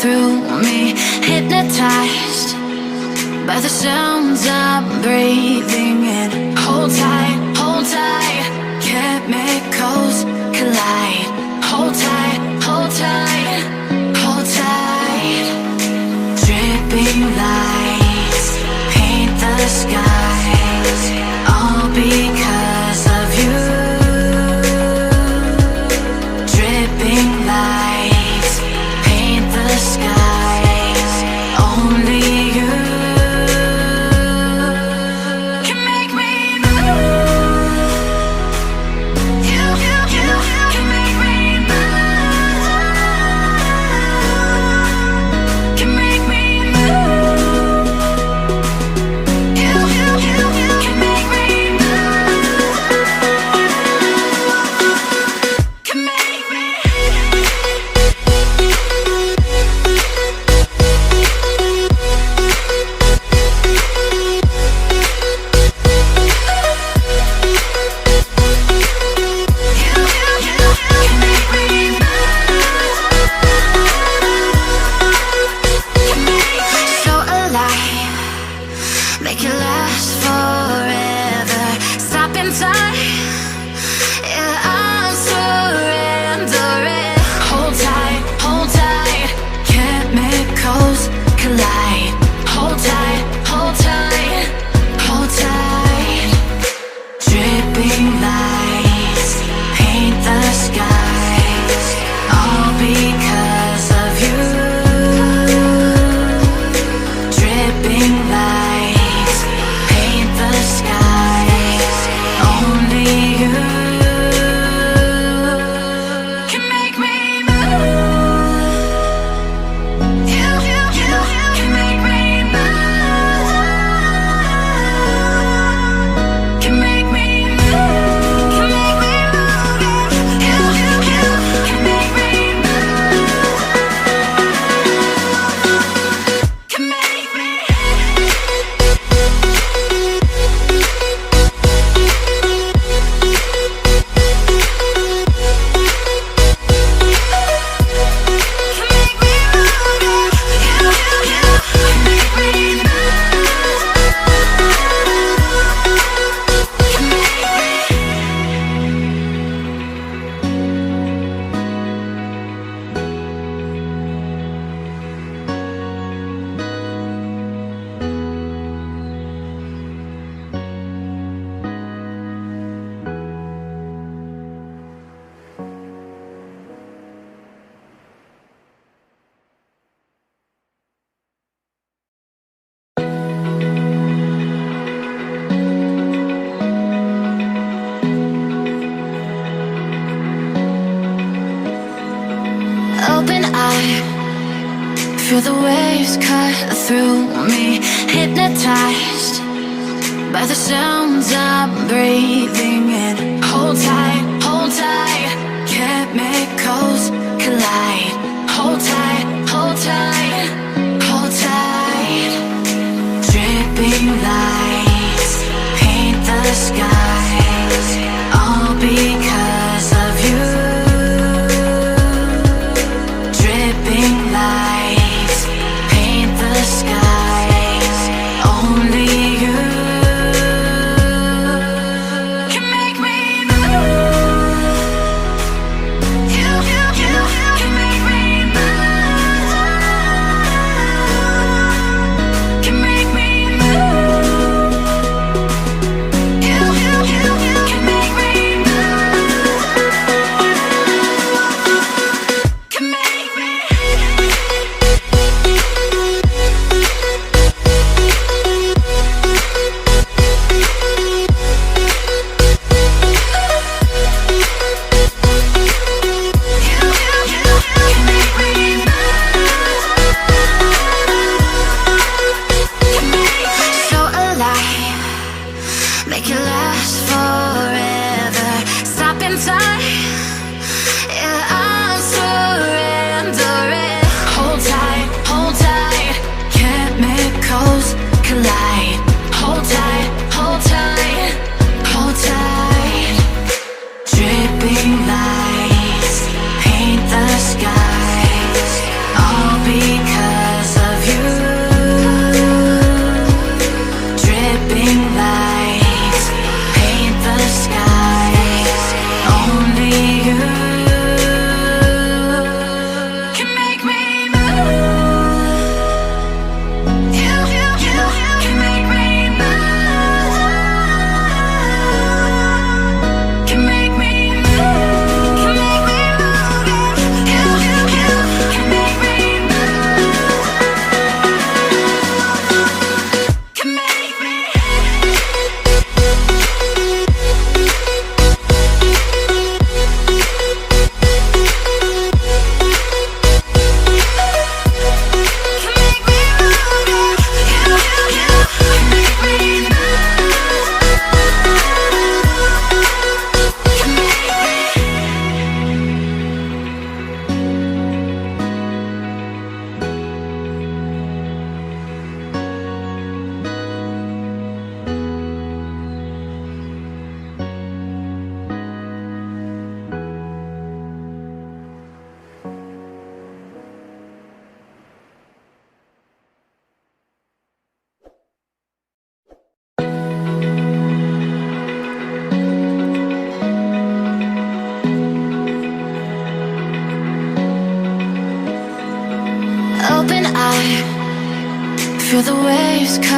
through me, hypnotized by the sounds I'm breathing in. Hold tight, chemicals collide. Hold tight, hold tight, hold tight. Dripping lights paint the skies, all because of you. Dripping lights paint the skies, only you can make me move. You can make me move. Can make me move. You can make me move. Can make me. So alive, make it last forever. Stop in time, yeah, I'm surrendering. Hold tight, chemicals collide. Hold tight, hold tight, hold tight. Dripping lights paint the skies, all because of you. Dripping lights paint the skies, only you can make me move. You can make me move. Can make me move. Can make me move. You can make me move. Can make me. Open eye, feel the waves cut through me, hypnotized by the sounds I'm breathing in. Hold tight, chemicals collide. Hold tight, hold tight. Dripping lights paint the skies, all because of you. Dripping lights paint the skies, only you can make me move. You can make me move. Can make me move. You can make me move. the waves cut